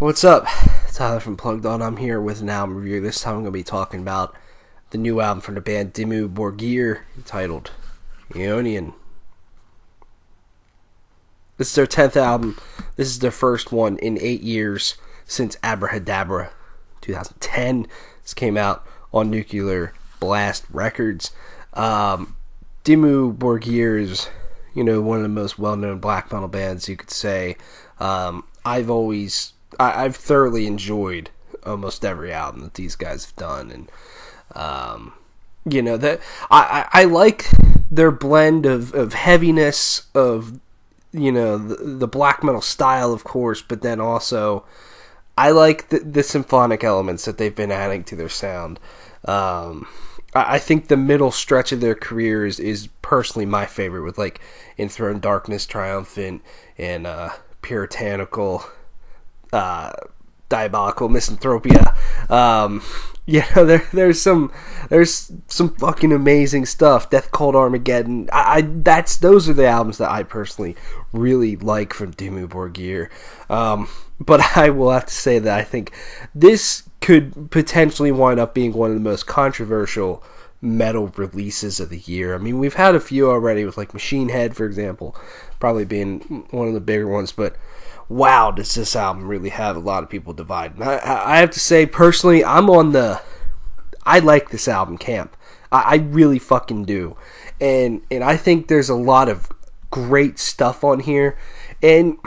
What's up? Tyler from Plugged On. I'm here with an album review. This time I'm going to be talking about the new album from the band Dimmu Borgir, entitled Eonian. This is their 10th album. This is their first one in 8 years since Abrahadabra, 2010. This came out on Nuclear Blast Records. Dimmu Borgir is, one of the most well-known black metal bands, you could say. I've thoroughly enjoyed almost every album that these guys have done, and I like their blend of heaviness, of the black metal style, of course, but then also I like the symphonic elements that they've been adding to their sound. I think the middle stretch of their career is personally my favorite, with like Enthroned Darkness, Triumphant, and Puritanical Diabolical Misanthropia. There's some fucking amazing stuff. Death Cold Armageddon. Those are the albums that I personally really like from Dimmu Borgir. But I will have to say that I think this could potentially wind up being one of the most controversial metal releases of the year. I mean, we've had a few already, with like Machine Head, for example, probably being one of the bigger ones, but wow, does this album really have a lot of people divided. I have to say, personally, I like this album camp. I really fucking do. And I think there's a lot of great stuff on here, and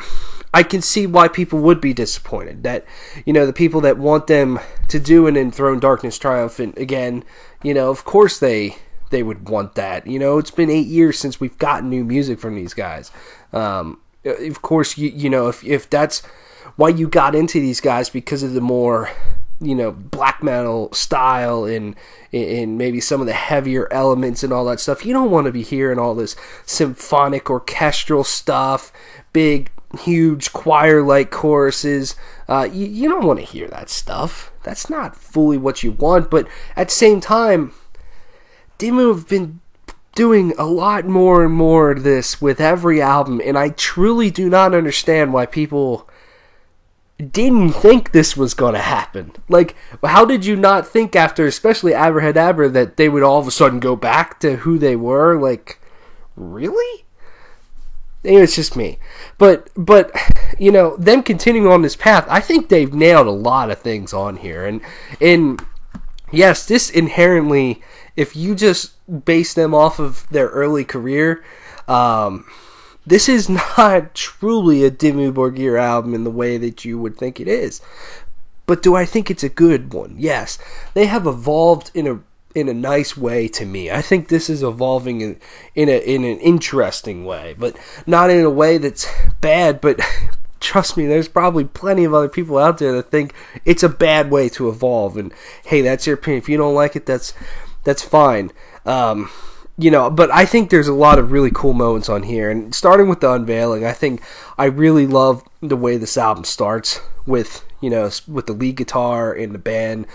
I can see why people would be disappointed. That, the people that want them to do an Enthroned Darkness, Triumphant again, of course they would want that. It's been 8 years since we've gotten new music from these guys. Of course, if that's why you got into these guys, because of the more, black metal style and maybe some of the heavier elements and all that stuff, you don't want to be hearing all this symphonic orchestral stuff, big, huge choir-like choruses. You don't want to hear that stuff. That's not fully what you want, but at the same time, Dimmu have been doing a lot more and more of this with every album, and I truly do not understand why people didn't think this was going to happen. Like, how did you not think after, especially Abrahadabra, that they would all of a sudden go back to who they were? Like, really? Maybe it's just me. But them continuing on this path, I think they've nailed a lot of things on here. And yes, this inherently, if you just base them off of their early career, this is not truly a Dimmu Borgir album in the way that you would think it is. But do I think it's a good one? Yes. They have evolved in a nice way to me. I think this is evolving in an interesting way, but not in a way that's bad. But trust me, there's probably plenty of other people out there that think it's a bad way to evolve. And hey, that's your opinion. If you don't like it, that's fine. But I think there's a lot of really cool moments on here. And starting with the unveiling, I think I really love the way this album starts with, with the lead guitar and the band,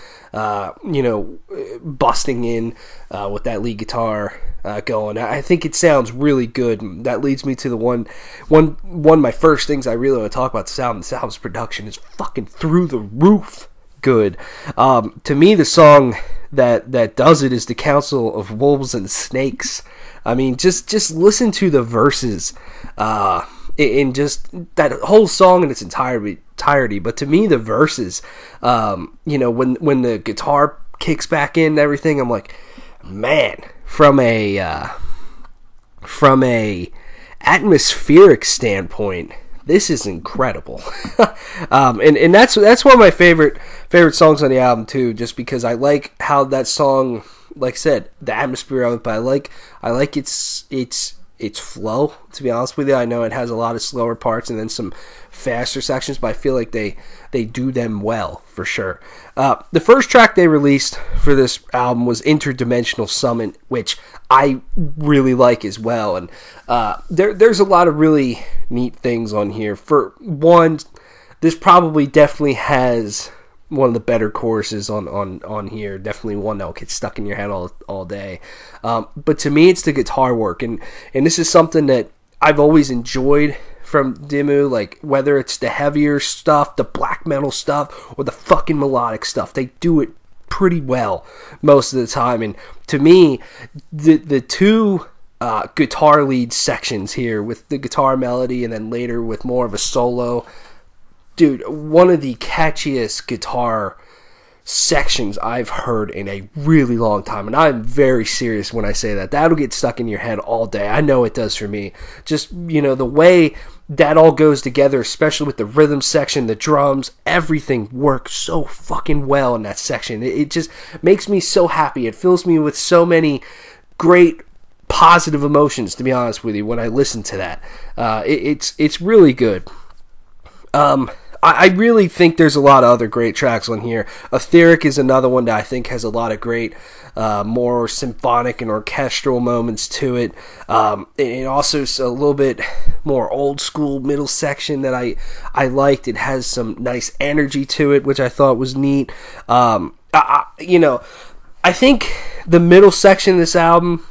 busting in with that lead guitar going. I think it sounds really good. That leads me to the one of my first things I really want to talk about this album. This album's production is fucking through the roof good. To me, the song that does it is The Council of Wolves and Snakes. I mean, just listen to the verses in just that whole song in its entirety. But to me, the verses, when the guitar kicks back in and everything, I'm like, man, from a atmospheric standpoint, this is incredible. And that's one of my favorite songs on the album too, just because I like how that song, like I said, the atmosphere of it, but I like its flow, to be honest with you. I know it has a lot of slower parts and then some faster sections, but I feel like they do them well, for sure. The first track they released for this album was Interdimensional Summit, which I really like as well. And there's a lot of really neat things on here. For one, this probably definitely has one of the better choruses on here. Definitely one that will get stuck in your head all day. But to me, it's the guitar work, and this is something that I've always enjoyed from Dimmu, like whether it's the heavier stuff, the black metal stuff, or the fucking melodic stuff. They do it pretty well most of the time. And to me, the two guitar lead sections here with the guitar melody and then later with more of a solo, dude, one of the catchiest guitar sections I've heard in a really long time. And I'm very serious when I say that. That'll get stuck in your head all day. I know it does for me. Just, you know, the way that all goes together, especially with the rhythm section, the drums, everything works so fucking well in that section. It just makes me so happy. It fills me with so many great positive emotions, to be honest with you, when I listen to that. It's really good. I really think there's a lot of other great tracks on here. Etheric is another one that I think has a lot of great, more symphonic and orchestral moments to it. And also a little bit more old school middle section that I liked. It has some nice energy to it, which I thought was neat. You know, I think the middle section of this album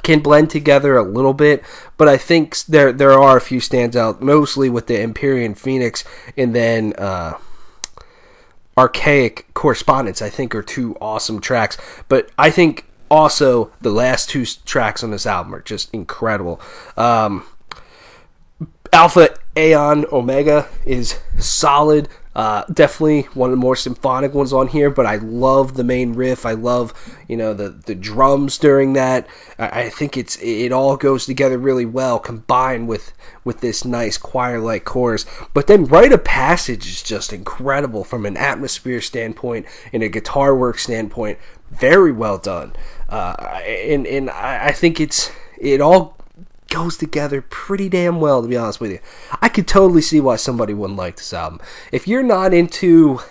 can blend together a little bit, but I think there are a few standouts, mostly with the Empyrean Phoenix and then Archaic Correspondence, I think are two awesome tracks. But I think also the last two tracks on this album are just incredible. Alpha Aeon Omega is solid. Definitely one of the more symphonic ones on here, but I love the main riff. I love, you know, the drums during that. I think it all goes together really well, combined with this nice choir-like chorus. But then Rite of Passage is just incredible from an atmosphere standpoint and a guitar work standpoint. Very well done. And I think it all goes together pretty damn well, to be honest with you. I could totally see why somebody wouldn't like this album. If you're not into,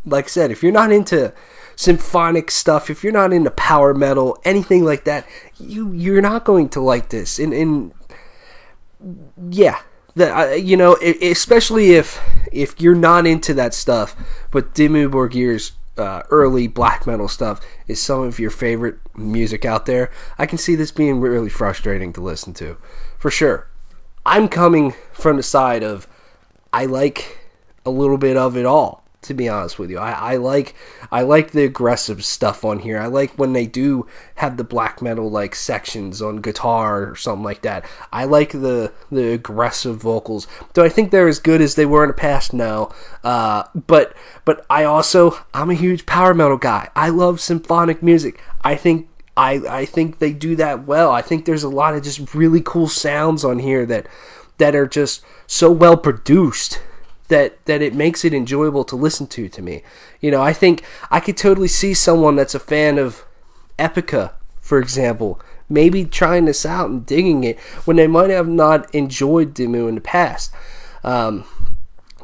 like I said, if you're not into symphonic stuff, if you're not into power metal, anything like that, you're not going to like this. And yeah, you know, especially if you're not into that stuff, but Dimmu Borgir's early black metal stuff is some of your favorite music out there, I can see this being really frustrating to listen to, for sure. I'm coming from the side of I like a little bit of it all, to be honest with you. I like the aggressive stuff on here. I like when they do have the black metal like sections on guitar or something like that. I like the aggressive vocals. Do I think they're as good as they were in the past? No. But I'm a huge power metal guy. I love symphonic music. I think they do that well. I think there's a lot of just really cool sounds on here that are just so well produced that it makes it enjoyable to listen to me. You know, I think I could totally see someone that's a fan of Epica, for example, maybe trying this out and digging it when they might have not enjoyed Dimmu in the past,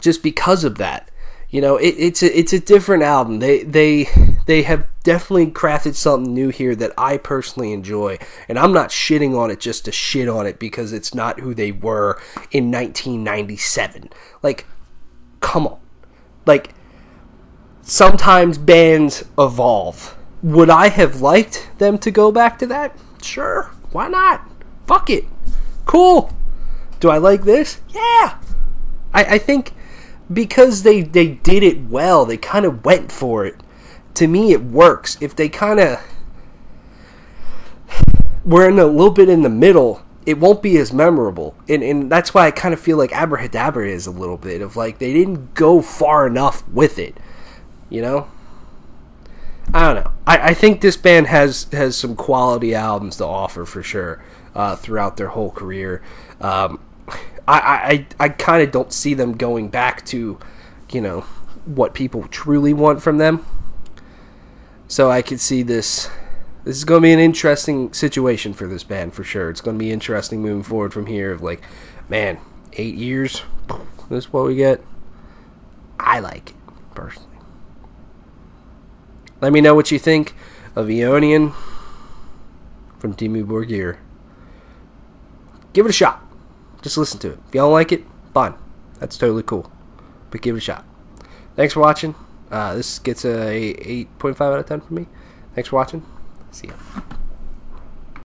just because of that. You know, it's a different album. They have definitely crafted something new here that I personally enjoy, and I'm not shitting on it just to shit on it because it's not who they were in 1997. Like, come on. Like, sometimes bands evolve. Would I have liked them to go back to that? Sure. Why not? Fuck it. Cool. Do I like this? Yeah. I think because they did it well, they kind of went for it. To me, it works. If they kind of were in a little bit in the middle, it won't be as memorable. And that's why I kind of feel like Abrahadabra is a little bit of like they didn't go far enough with it. You know? I don't know. I think this band has some quality albums to offer for sure throughout their whole career. I kind of don't see them going back to, you know, what people truly want from them. So I could see this. This is going to be an interesting situation for this band, for sure. It's going to be interesting moving forward from here. Of like, man, 8 years? This is what we get? I like it, personally. Let me know what you think of Eonian from Dimmu Borgir. Give it a shot. Just listen to it. If you don't like it, fine. That's totally cool. But give it a shot. Thanks for watching. This gets a 8.5 out of 10 from me. Thanks for watching. See ya.